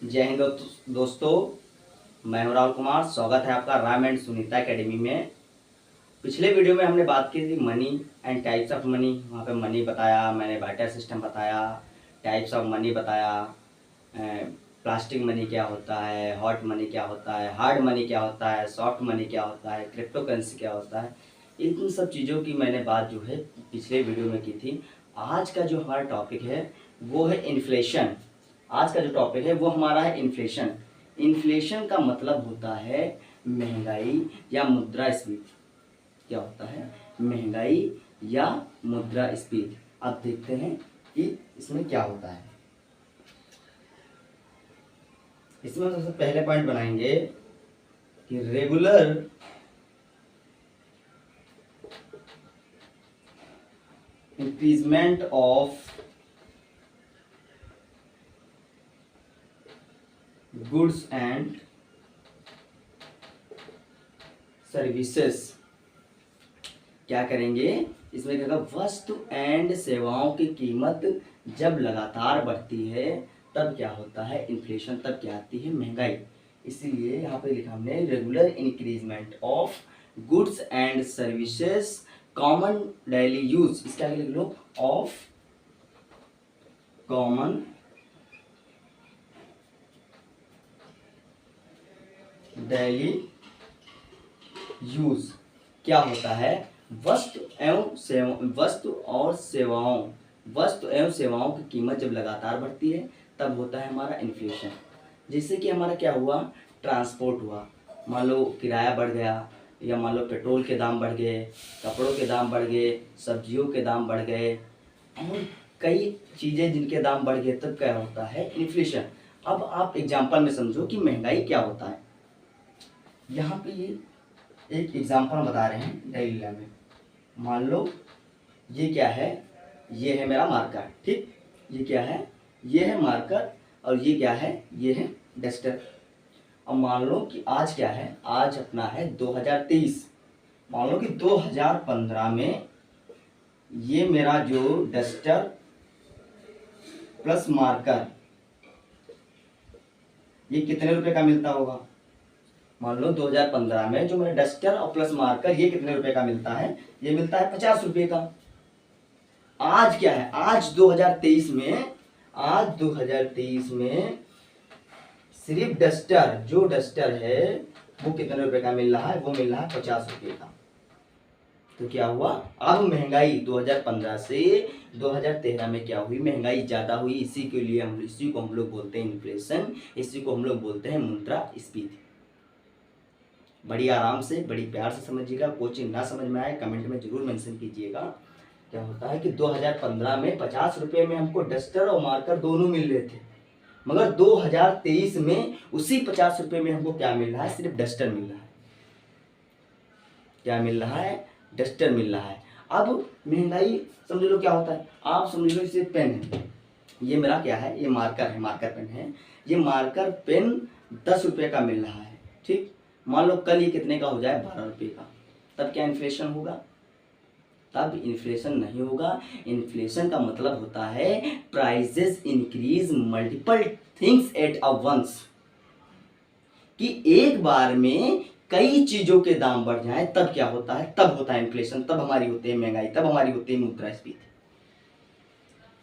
जय हिंद दोस्तों, मैं हूं राहुल कुमार। स्वागत है आपका राम एंड सुनीता एकेडमी में। पिछले वीडियो में हमने बात की थी money and types of money. वहाँ पे मनी बताया मैंने, बार्टर सिस्टम बताया, टाइप्स ऑफ मनी बताया, प्लास्टिक मनी क्या होता है, हॉट मनी क्या होता है, हार्ड मनी क्या होता है, सॉफ्ट मनी क्या होता है, क्रिप्टो करेंसी क्या होता है। इन सब चीज़ों की मैंने बात जो है पिछले वीडियो में की थी। आज का जो हमारा टॉपिक है वो है इन्फ्लेशन। आज का जो टॉपिक है वो हमारा है इन्फ्लेशन। इन्फ्लेशन का मतलब होता है महंगाई या मुद्रास्फीति। क्या होता है? महंगाई या मुद्रास्फीति। अब देखते हैं कि इसमें क्या होता है। इसमें सबसे पहले पॉइंट बनाएंगे कि regular increment of goods and services. क्या करेंगे इसमें? क्या वस्तु एंड सेवाओं की कीमत जब लगातार बढ़ती है तब क्या होता है? इन्फ्लेशन। तब क्या आती है? महंगाई। इसीलिए यहाँ पे लिखा हमने regular increment of goods and services common daily use. इसके आगे लिख लो ऑफ कॉमन डेली यूज। क्या होता है? वस्तु एवं सेवाओं की कीमत जब लगातार बढ़ती है तब होता है हमारा इन्फ्लेशन। जैसे कि हमारा क्या हुआ? ट्रांसपोर्ट हुआ। मान लो किराया बढ़ गया, या मान लो पेट्रोल के दाम बढ़ गए, कपड़ों के दाम बढ़ गए, सब्जियों के दाम बढ़ गए, और कई चीज़ें जिनके दाम बढ़ गए, तब क्या होता है? इन्फ्लेशन। अब आप एग्जाम्पल में समझो कि महंगाई क्या होता है। यहाँ पे ये एक एग्जाम्पल बता रहे हैं डेली लाइफ में। मान लो ये क्या है? ये है मेरा मार्कर। ठीक, ये क्या है? ये है मार्कर। और ये क्या है? ये है डस्टर। अब मान लो कि आज क्या है? आज अपना है 2023। मान लो कि 2015 में ये मेरा जो डस्टर प्लस मार्कर ये कितने रुपए का मिलता होगा? मान लो 2015 में जो मेरा डस्टर और प्लस मार्कर ये कितने रुपए का मिलता है? ये मिलता है 50 रुपए का। आज क्या है? आज 2023 में, आज 2023 में सिर्फ डस्टर, जो डस्टर है वो कितने रुपए का मिल रहा है? वो मिल रहा है 50 रुपए का। तो क्या हुआ? अब महंगाई 2015 से 2013 में क्या हुई? महंगाई ज्यादा हुई। इसी को हम लोग बोलते हैं इन्फ्लेशन। इसी को हम लोग बोलते हैं मुद्रास्फीति। बड़ी आराम से, बड़ी प्यार से समझिएगा। कोचिंग ना समझ में आए कमेंट में जरूर मेंशन कीजिएगा। क्या होता है कि 2015 में 50 रुपए में हमको डस्टर और मार्कर दोनों मिल रहे थे, मगर 2023 में उसी 50 रुपए में हमको क्या मिल रहा है? सिर्फ डस्टर मिल रहा है। क्या मिल रहा है? डस्टर मिल रहा है। अब महंगाई समझ लो क्या होता है। आप समझ लो इसे पेन है, ये मेरा क्या है? ये मार्कर है, मार्कर पेन है। ये मार्कर पेन 10 रुपए का मिल रहा है। ठीक, मान लो कल ये कितने का हो जाए? 12 रुपए का। तब क्या इन्फ्लेशन होगा? तब इन्फ्लेशन नहीं होगा। इन्फ्लेशन का मतलब होता है prices increase multiple things at a once. कि एक बार में कई चीजों के दाम बढ़ जाएं तब क्या होता है? तब होता है इन्फ्लेशन। तब हमारी होती है महंगाई, तब हमारी होती है मुद्रास्फीति।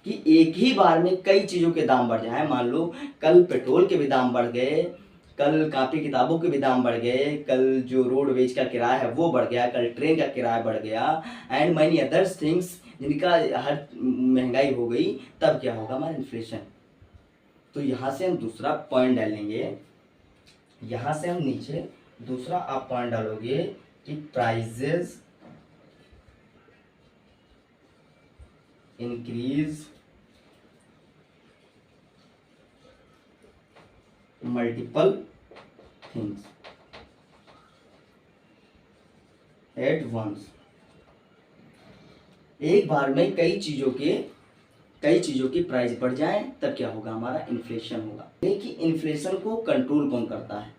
कि एक ही बार में कई चीजों के दाम बढ़ जाएं। मान लो कल पेट्रोल के भी दाम बढ़ गए, कल कापी किताबों के भी दाम बढ़ गए, कल जो रोडवेज का किराया है वो बढ़ गया, कल ट्रेन का किराया बढ़ गया, एंड मनी अदर्स थिंग्स जिनका हर महंगाई हो गई, तब क्या होगा? हमारा इन्फ्लेशन। तो यहां से हम दूसरा पॉइंट डालेंगे। यहां से हम नीचे दूसरा आप पॉइंट डालोगे कि prices increase multiple things at once. एक बार में कई चीजों की प्राइस बढ़ जाए तब क्या होगा? हमारा इन्फ्लेशन होगा। देखिए इन्फ्लेशन को कंट्रोल कौन करता है?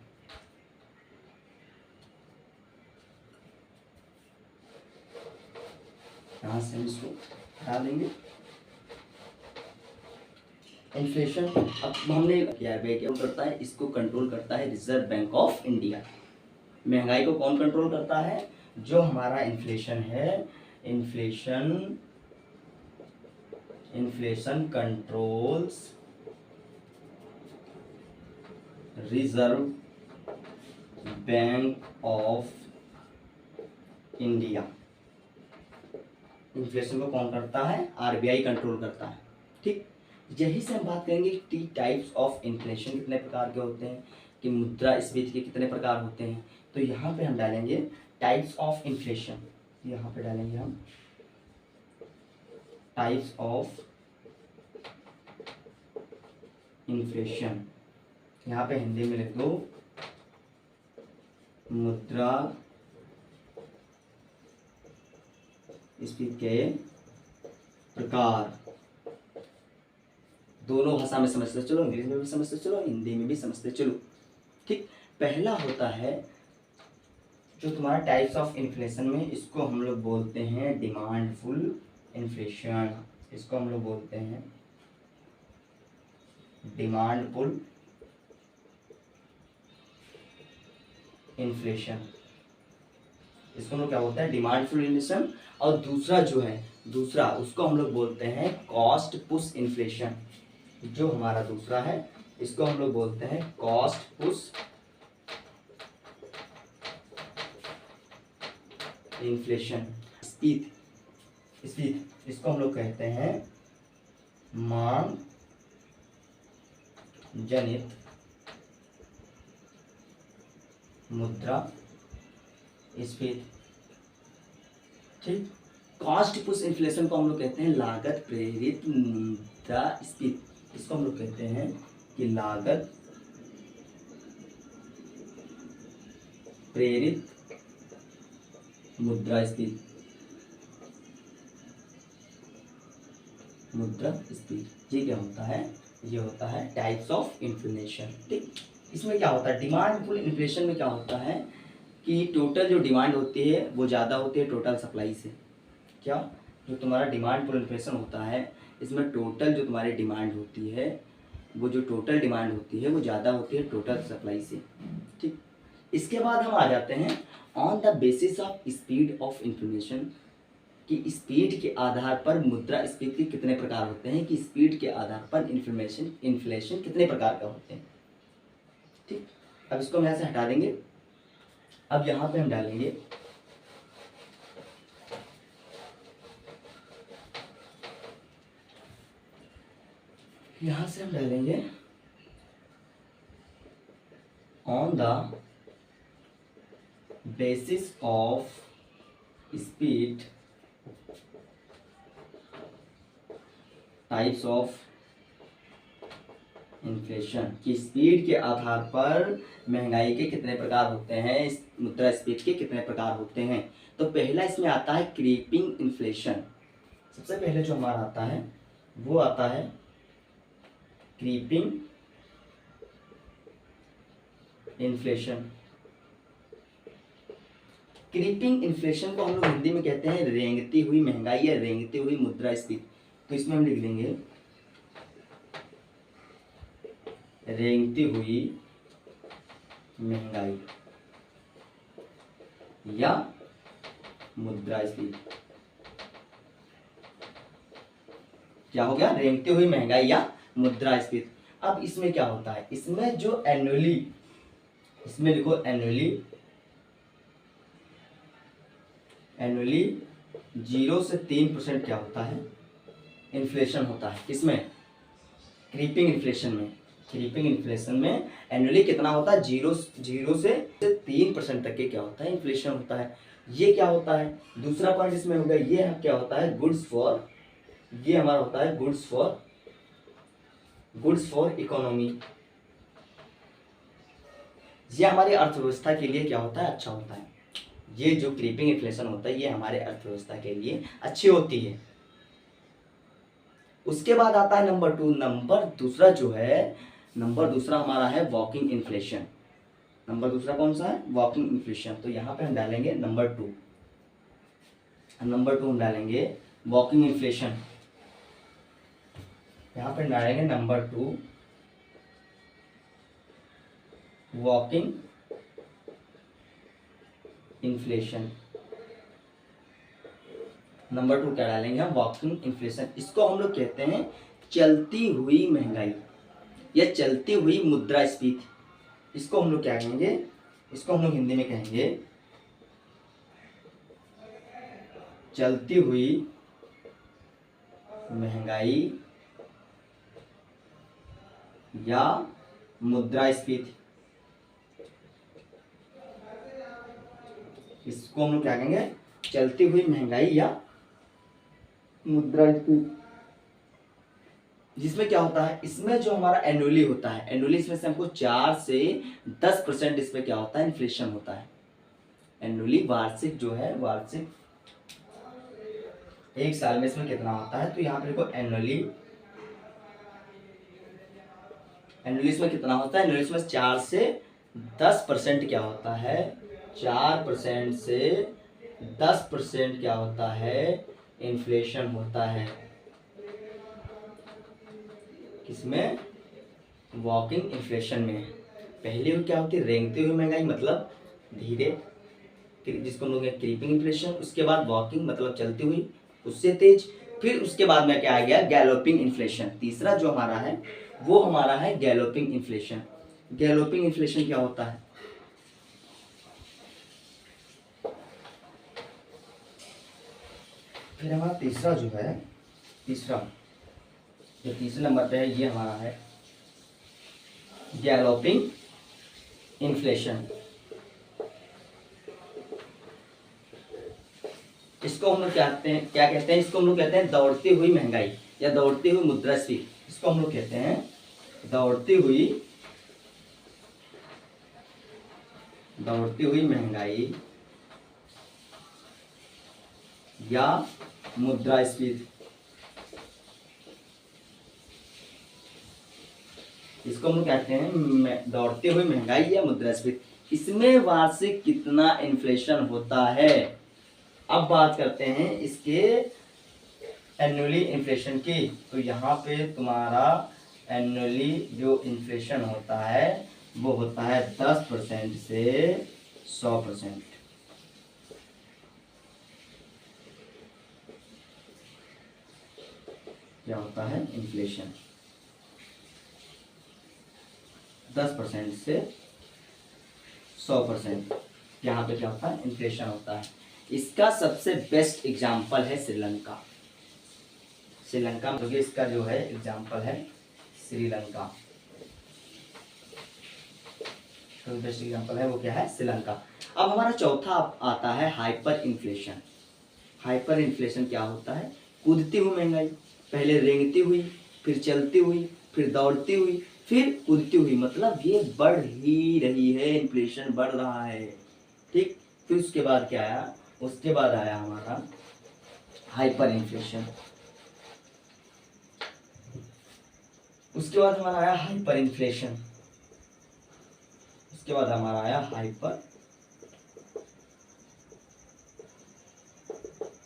यहां से हम इसको हटा देंगे। इन्फ्लेशन। अब हमने आरबीआई क्या करता है, इसको कंट्रोल करता है रिजर्व बैंक ऑफ इंडिया। महंगाई को कौन कंट्रोल करता है, जो हमारा इन्फ्लेशन है, inflation controls reserve bank of India. Inflation को कौन करता है, आरबीआई कंट्रोल करता है। ठीक, यही से हम बात करेंगे टी टाइप्स ऑफ इन्फ्लेशन कितने प्रकार के होते हैं, कि मुद्रास्फीति के कितने प्रकार होते हैं। तो यहाँ पे हम डालेंगे टाइप्स ऑफ इन्फ्लेशन, यहाँ पे डालेंगे हम टाइप्स ऑफ इन्फ्लेशन। यहाँ पे हिंदी में लिख दो मुद्रास्फीति के प्रकार। दोनों भाषा में समझते चलो, इंग्लिश में भी समझते चलो, हिंदी में भी समझते चलो। ठीक, पहला होता है जो तुम्हारा टाइप्स ऑफ इन्फ्लेशन में, इसको हम लोग बोलते हैं डिमांडफुल इन्फ्लेशन। इसको हम लोग बोलते हैं डिमांडफुल इन्फ्लेशन। इसको हम लोग क्या बोलते हैं, डिमांडफुल इन्फ्लेशन। और दूसरा जो है, दूसरा उसको हम लोग बोलते हैं कॉस्ट पुश इन्फ्लेशन। जो हमारा दूसरा है, इसको हम लोग बोलते हैं कॉस्ट पुश इन्फ्लेशन। स्पीड, इसको हम लोग कहते हैं मांग जनित मुद्रास्फीति। ठीक, कॉस्ट पुश इन्फ्लेशन को हम लोग कहते हैं लागत प्रेरित मुद्रास्फीति। इसको हम लोग कहते हैं कि लागत प्रेरित मुद्रास्फीति। ये क्या होता है, ये होता है टाइप्स ऑफ इन्फ्लेशन। ठीक, इसमें क्या होता है, डिमांडफुल इन्फ्लेशन में क्या होता है कि टोटल जो डिमांड होती है वो ज़्यादा होती है टोटल सप्लाई से। क्या, जो तुम्हारा डिमांडफुल इन्फ्लेशन होता है, इसमें टोटल जो तुम्हारी डिमांड होती है, वो जो टोटल डिमांड होती है वो ज़्यादा होती है टोटल सप्लाई से। ठीक, इसके बाद हम आ जाते हैं on the basis of speed of inflation, कि स्पीड के आधार पर मुद्रास्फीति कितने प्रकार होते हैं, कि स्पीड के आधार पर इन्फ्लेशन कितने प्रकार का होते हैं। ठीक, अब इसको हम यहाँ से हटा देंगे। अब यहाँ पे हम डालेंगे on the basis of speed types of inflation, की स्पीड के आधार पर महंगाई के कितने प्रकार होते हैं, मुद्रास्फीति के कितने प्रकार होते हैं। तो पहला इसमें आता है क्रीपिंग इन्फ्लेशन। सबसे पहले जो हमारा आता है वो आता है क्रीपिंग इन्फ्लेशन। क्रीपिंग इन्फ्लेशन को हम लोग हिंदी में कहते हैं रेंगती हुई महंगाई या रेंगती हुई मुद्रास्फीति। तो इसमें हम लिख लेंगे रेंगती हुई महंगाई या मुद्रास्फीति। क्या हो गया, रेंगती हुई महंगाई या मुद्रास्फीति। अब इसमें क्या होता है, इसमें जो एनुअली, इसमें लिखो एनुअली 0 से 3% क्या होता है, इन्फ्लेशन होता है। किसमें, क्रीपिंग इन्फ्लेशन में एनुअली कितना होता है, 0 से 3% तक के क्या होता है, इन्फ्लेशन होता है। ये क्या होता है, दूसरा पॉइंट इसमें होगा, ये क्या होता है, गुड्स फॉर, ये हमारा होता है गुड्स फॉर इकोनॉमी। ये हमारी अर्थव्यवस्था के लिए क्या होता है, अच्छा होता है। ये जो क्रीपिंग इन्फ्लेशन होता है ये हमारे अर्थव्यवस्था के लिए अच्छी होती है। उसके बाद आता है नंबर 2। नंबर दूसरा हमारा है वॉकिंग इन्फ्लेशन। नंबर दूसरा कौन सा है, वॉकिंग इन्फ्लेशन। तो यहाँ पे हम डालेंगे नंबर 2 हम डालेंगे वॉकिंग इन्फ्लेशन। यहाँ पे डालेंगे नंबर 2 वॉकिंग इन्फ्लेशन। नंबर 2 क्या डालेंगे हम? Walking inflation. इसको हम लोग कहते हैं चलती हुई महंगाई या चलती हुई मुद्रास्फीति। इसको हम लोग क्या कहेंगे? इसको हम लोग हिंदी में कहेंगे चलती हुई महंगाई या मुद्रास्फीति। इसको हम लोग क्या कहेंगे? चलती हुई महंगाई या मुद्रास्फीति। जिसमें क्या होता है, इसमें जो हमारा एनुअली होता है, एनुअली इसमें से हमको 4 से 10% इसमें क्या होता है? इन्फ्लेशन होता है। एनुअली वार्षिक जो है, वार्षिक एक साल में इसमें कितना होता है? तो यहाँ पे देखो एनुअली इसमें कितना होता है? एनुअली इसमें 4 से 10% क्या होता है? 4% से 10% क्या होता है? इन्फ्लेशन होता है। किसमें? वॉकिंग इन्फ्लेशन में। पहले क्या होती है? रेंगती हुई महंगाई मतलब धीरे, जिसको हम लोग क्रीपिंग इन्फ्लेशन। उसके बाद वॉकिंग मतलब चलती हुई, उससे तेज। फिर उसके बाद में क्या आ गया? Galloping inflation. तीसरा जो हमारा है वो हमारा है गैलोपिंग इन्फ्लेशन। गैलोपिंग इन्फ्लेशन क्या होता है? फिर हमारा तीसरा जो है, जो तीसरे नंबर पे है, ये हमारा है गैलोपिंग इन्फ्लेशन। इसको हम लोग क्या कहते हैं? इसको हम लोग कहते हैं दौड़ती हुई महंगाई या दौड़ती हुई मुद्रास्फीति। इसको हम लोग कहते हैं दौड़ती हुई महंगाई या मुद्रास्फीति। इसको हम लोग कहते हैं दौड़ती हुई महंगाई या मुद्रास्फीति। इसमें वार्षिक कितना इन्फ्लेशन होता है? अब बात करते हैं इसके एनुअली इन्फ्लेशन की। तो यहाँ पे तुम्हारा एनुअली जो इन्फ्लेशन होता है वो होता है 10% से 100%। क्या होता है? इन्फ्लेशन 10% से 100%। यहाँ पे क्या होता है? इन्फ्लेशन होता है। इसका सबसे बेस्ट एग्जाम्पल है श्रीलंका। श्रीलंका में इसका जो है एग्जाम्पल है श्रीलंका। तो बेस्ट एग्जाम्पल है वो क्या है? श्रीलंका। अब हमारा चौथा आता है हाइपर इन्फ्लेशन। हाइपर इन्फ्लेशन क्या होता है? कूदती हुई महंगाई। पहले रेंगती हुई, फिर चलती हुई, फिर दौड़ती हुई, फिर कूदती हुई। मतलब ये बढ़ ही रही है, इन्फ्लेशन बढ़ रहा है। ठीक। फिर उसके बाद क्या आया? उसके बाद आया हमारा हाइपर इन्फ्लेशन। उसके बाद हमारा आया हाइपर इन्फ्लेशन। उसके बाद हमारा आया हाइपर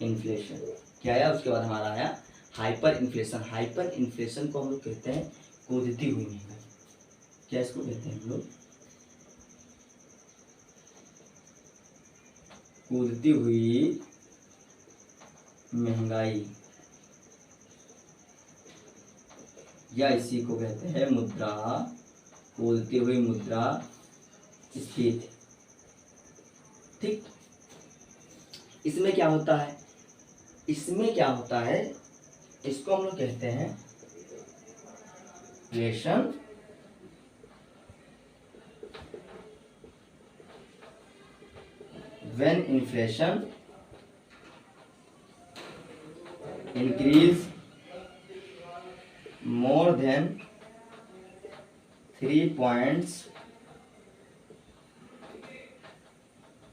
इन्फ्लेशन। क्या आया? उसके बाद हमारा आया हाइपर इन्फ्लेशन। हाइपर इन्फ्लेशन को हम लोग कहते हैं कूदती हुई महंगाई। क्या इसको कहते हैं हम लोग? कूदती हुई महंगाई, या इसी को कहते हैं कूदती हुई मुद्रास्फीति। ठीक। इसमें क्या होता है? इसको हम लोग कहते हैं inflation when inflation increase more than 3 points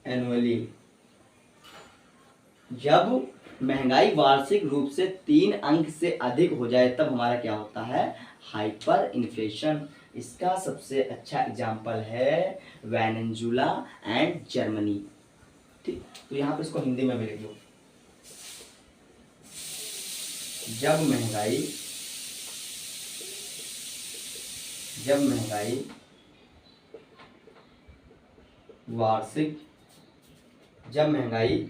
annually। जब महंगाई वार्षिक रूप से 3 अंक से अधिक हो जाए तब हमारा क्या होता है? Hyper inflation. इसका सबसे अच्छा एग्जाम्पल है वेनेजुला एंड जर्मनी। ठीक। तो यहाँ पे इसको हिंदी में भी लिख दो। जब महंगाई जब महंगाई वार्षिक जब महंगाई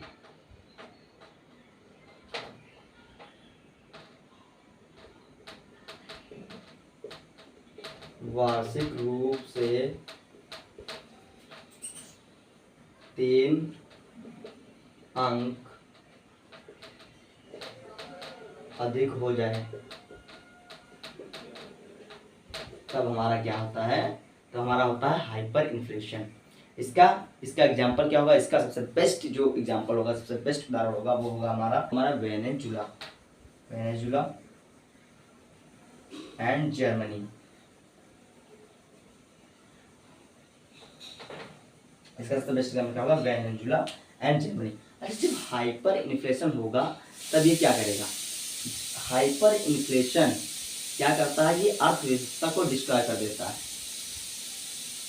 वार्षिक रूप से 3 अंक अधिक हो जाए तब हमारा क्या होता है, तो हमारा होता है हाइपर इन्फ्लेशन। इसका एग्जाम्पल क्या होगा, इसका सबसे बेस्ट जो एग्जाम्पल होगा, सबसे बेस्ट उदाहरण होगा वो होगा हमारा वेनेजुला एंड जर्मनी। इसका सबसे बेस्ट एग्जाम्पल क्या होगा, वेनेजुला एंड जर्मनी। अरे जब हाइपर इन्फ्लेशन होगा तब ये क्या करेगा, हाइपर इन्फ्लेशन क्या करता है, ये अर्थव्यवस्था को डिस्ट्रॉय कर देता है।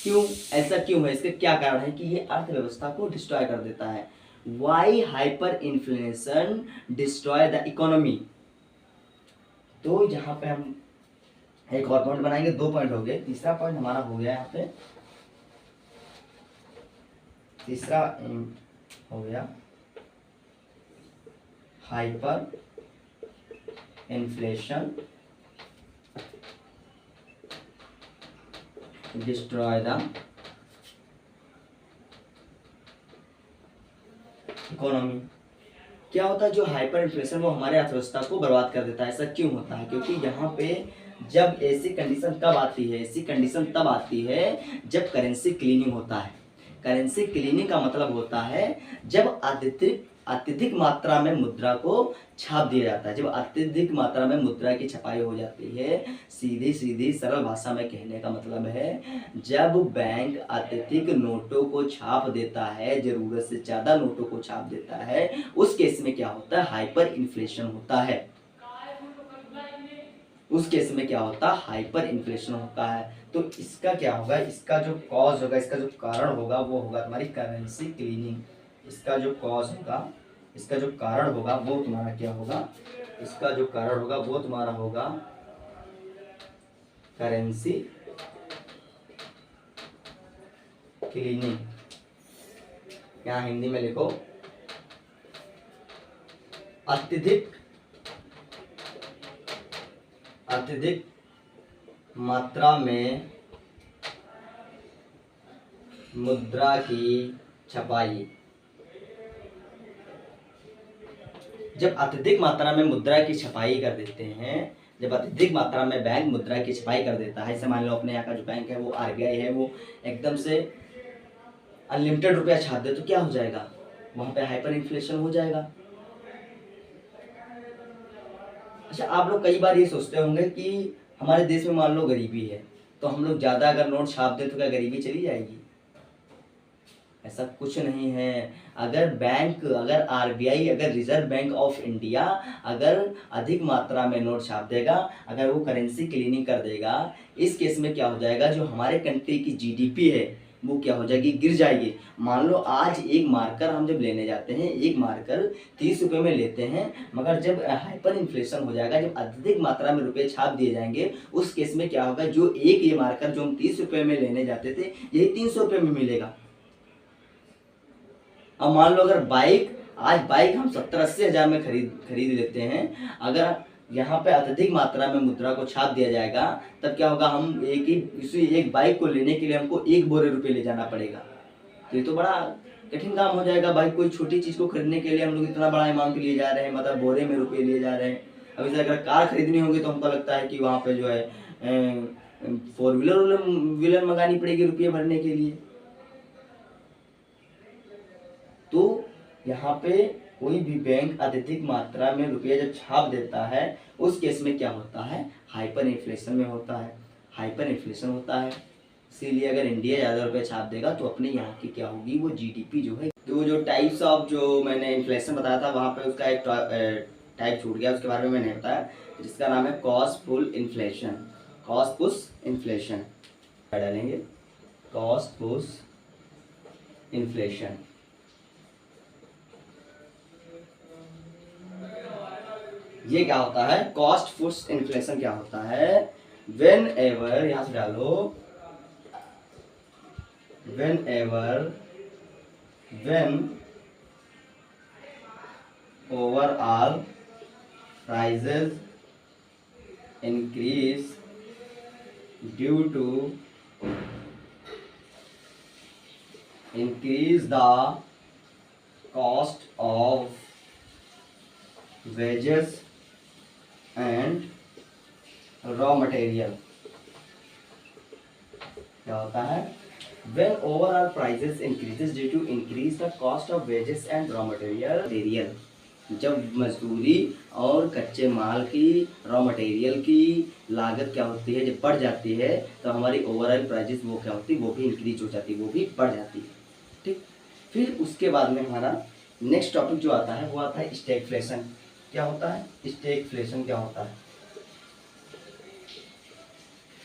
क्यों, ऐसा क्यों है, इसके क्या कारण है कि ये अर्थव्यवस्था को डिस्ट्रॉय कर देता है। Why hyper inflation destroy the economy. तो यहाँ पे हम एक और पॉइंट बनाएंगे, 2 पॉइंट हो गए। तीसरा पॉइंट हमारा हो गया यहाँ पे, तीसरा हो गया hyper inflation destroy the economy. क्या होता है, जो हाइपर इन्फ्लेशन वो हमारे अर्थव्यवस्था को बर्बाद कर देता है। ऐसा क्यों होता है, क्योंकि यहाँ पे जब ऐसी कंडीशन कब आती है, ऐसी कंडीशन तब आती है जब करेंसी क्लीनिंग होता है। करेंसी क्लीनिंग का मतलब होता है जब अत्यधिक मात्रा में मुद्रा को छाप दिया जाता है। जब अत्यधिक मात्रा में मुद्रा की छपाई हो जाती है, सीधी सीधी सरल भाषा में कहने का मतलब है जब बैंक अत्यधिक नोटों को छाप देता है, जरूरत से ज्यादा नोटों को छाप देता है, उस केस में क्या होता है, हाइपर इन्फ्लेशन होता है। उस केस में क्या होता है, हाइपर इन्फ्लेशन होता है। तो इसका क्या होगा, इसका जो कॉज होगा, इसका जो कारण होगा वो होगा तुम्हारी करेंसी क्लीनिंग। इसका जो कॉज होगा, इसका जो कारण होगा वो तुम्हारा क्या होगा, इसका जो कारण होगा वो तुम्हारा होगा करेंसी क्लीनिंग। यहाँ हिंदी में लिखो अत्यधिक मात्रा में मुद्रा की छपाई। जब अत्यधिक मात्रा में मुद्रा की छपाई कर देते हैं, जब अत्यधिक मात्रा में बैंक मुद्रा की छपाई कर देता है, जैसे मान लो अपने यहाँ का जो बैंक है वो आरबीआई है, वो एकदम से अनलिमिटेड रुपया छाप दे, तो क्या हो जाएगा, वहां पे हाइपर इन्फ्लेशन हो जाएगा। अच्छा, आप लोग कई बार ये सोचते होंगे कि हमारे देश में मान लो गरीबी है, तो हम लोग ज्यादा अगर नोट छाप दे तो क्या गरीबी चली जाएगी? ऐसा कुछ नहीं है। अगर आरबीआई, अगर रिजर्व बैंक ऑफ इंडिया अगर अधिक मात्रा में नोट छाप देगा, अगर वो करेंसी क्लीनिंग कर देगा, इस केस में क्या हो जाएगा, जो हमारे कंट्री की जीडीपी है वो क्या हो जाएगी, गिर जाएगी। मान लो आज एक मार्कर हम जब लेने जाते हैं, एक मार्कर 30 रुपये में लेते हैं, मगर जब हाइपर इन्फ्लेशन हो जाएगा, जब अत्यधिक मात्रा में रुपए छाप दिए जाएंगे, उस केस में क्या होगा, जो एक ये मार्कर जो हम 30 रुपये में लेने जाते थे, यही 300 रुपये में मिलेगा। अब मान लो अगर आज बाइक हम 70-80 हज़ार में खरीद लेते हैं, अगर यहाँ पे अत्यधिक मात्रा में मुद्रा को छाप दिया जाएगा, तब क्या होगा, हम एक बाइक को लेने के लिए हमको 1 बोरे रुपए ले जाना पड़ेगा। तो ये तो बड़ा कठिन काम हो जाएगा। बाइक, कोई छोटी चीज को खरीदने के लिए हम लोग इतना बड़ा अमाउंट लिए जा रहे हैं, मतलब बोरे में रुपए लिए जा रहे हैं। अभी से अगर कार खरीदनी होगी तो हमको लगता है कि वहाँ पे जो है 4 व्हीलर मंगानी पड़ेगी रुपये भरने के लिए। तो यहाँ पे कोई भी बैंक अत्यधिक मात्रा में रुपया जब छाप देता है, उस केस में क्या होता है, हाइपर इन्फ्लेशन में होता है, हाइपर इन्फ्लेशन होता है। इसीलिए अगर इंडिया ज़्यादा रुपये छाप देगा तो अपने यहाँ की क्या होगी, वो जीडीपी जो है। तो जो टाइप्स ऑफ जो मैंने इन्फ्लेशन बताया था वहाँ पे उसका एक टाइप छूट गया, उसके बारे में मैंने बताया, जिसका नाम है cost push inflation. Cost push inflation डालेंगे, कॉस्ट पुश इन्फ्लेशन। ये क्या होता है, कॉस्ट पुश इन्फ्लेशन क्या होता है, वेन एवर, यहां से डालो, when ever, when overall prices increase due to increase the cost of wages and raw material। क्या होता है? When overall prices increases due to increase the cost of wages and raw material, जब मजदूरी और कच्चे माल की, रॉ मटेरियल की लागत क्या होती है, जब बढ़ जाती है तो हमारी ओवरऑल प्राइजेस वो क्या होती है, वो भी इंक्रीज हो जाती है, वो भी बढ़ जाती है। ठीक, फिर उसके बाद में हमारा नेक्स्ट टॉपिक जो आता है वो आता है स्टैगफ्लेशन। क्या होता है स्टैगफ्लेशन? क्या होता है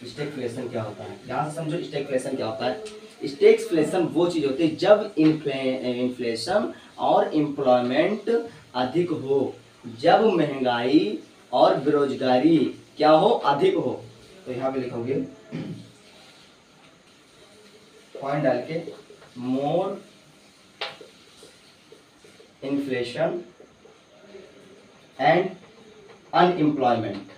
स्टैगफ्लेशन? क्या होता है, ध्यान से समझो स्टैगफ्लेशन क्या होता है। स्टैगफ्लेशन वो चीज होती है जब इन्फ्लेशन और एम्प्लॉयमेंट अधिक हो, जब महंगाई और बेरोजगारी क्या हो, अधिक हो। तो यहां पे लिखोगे पॉइंट डाल के, मोर इन्फ्लेशन एंड अनएम्प्लॉयमेंट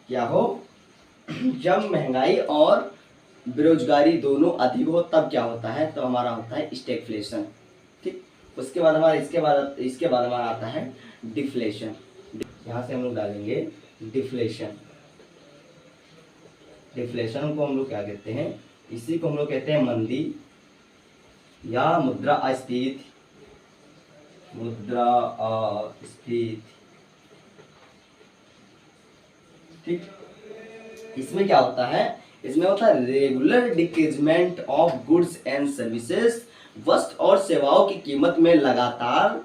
क्या हो, जब महंगाई और बेरोजगारी दोनों अधिक हो तब क्या होता है, तो हमारा होता है स्टैगफ्लेशन। ठीक, उसके बाद हमारा इसके बाद हमारा आता है डिफ्लेशन। यहाँ से हम लोग डालेंगे डिफ्लेशन। डिफ्लेशन को हम लोग क्या कहते हैं, इसी को हम लोग कहते हैं मंदी या मुद्रास्फीति। मुद्रास्फीति, ठीक। इसमें क्या होता है, इसमें होता है regular decreasement of goods and services. वस्तु और सेवाओं की कीमत में लगातार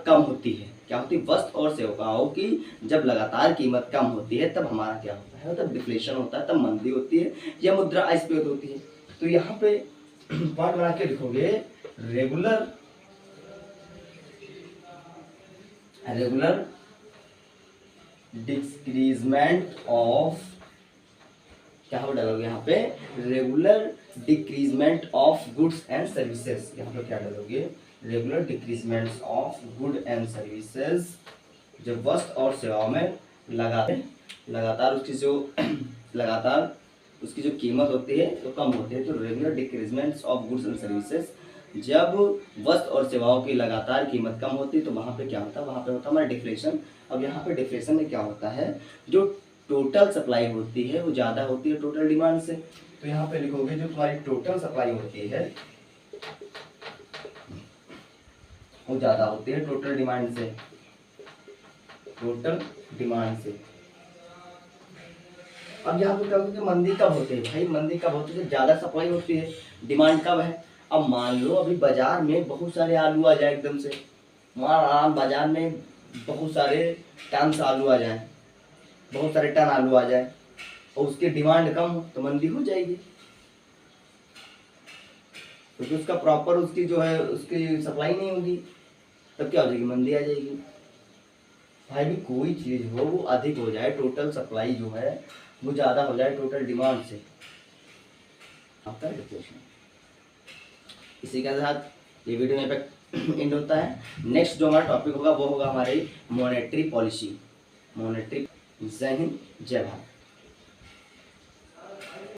कम होती है। क्या होती है, वस्तु और सेवाओं की जब लगातार कीमत कम होती है तब हमारा क्या होता है, तब डिफ्लेशन होता है, तब मंदी होती है या मुद्रास्फीति होती है। तो यहाँ पे पॉइंट बना के लिखोगे, रेगुलर डिक्रीजमेंट ऑफ, क्या हो डालोगे यहाँ पे, regular decreasement of goods and services. यहाँ पे क्या डालोगे, regular decreasement of good and services. जब वस्तु और सेवाओं में लगातार उसकी जो कीमत होती है तो कम होती है। तो regular decreasement of goods and services, जब वस्तु और सेवाओं की लगातार कीमत कम होती है तो वहाँ पे क्या होता है, वहाँ पे होता है हमारा डिफ्लेशन। अब यहाँ पे डिफ्लेशन में क्या होता है, जो टोटल सप्लाई होती है वो ज़्यादा होती है टोटल डिमांड से। तो यहाँ पे लिखोगे जो तुम्हारी टोटल सप्लाई होती है वो ज़्यादा होती है टोटल डिमांड से। अब यहाँ पे क्या होता है, मंदी कब होती है भाई, मंदी कब होती है, ज़्यादा सप्लाई होती है, डिमांड कब है। अब मान लो अभी बाजार में बहुत सारे आलू आ जाए एकदम से, बाजार में बहुत सारे टन आलू आ जाए, बहुत सारे टन आलू आ जाए और उसकी डिमांड कम हो तो मंदी हो जाएगी, क्योंकि उसका प्रॉपर उसकी जो है उसकी सप्लाई नहीं होगी, तब क्या हो जाएगी, मंदी आ जाएगी। भाई भी कोई चीज़ हो वो अधिक हो जाए, टोटल सप्लाई जो है वो ज़्यादा हो जाए टोटल डिमांड से, आपका डिफ्लेशन। इसी के साथ ये वीडियो यहाँ पे एंड होता है। नेक्स्ट जो हमारा टॉपिक होगा वो होगा हमारी मॉनेटरी पॉलिसी। जय हिंद, जय भारत।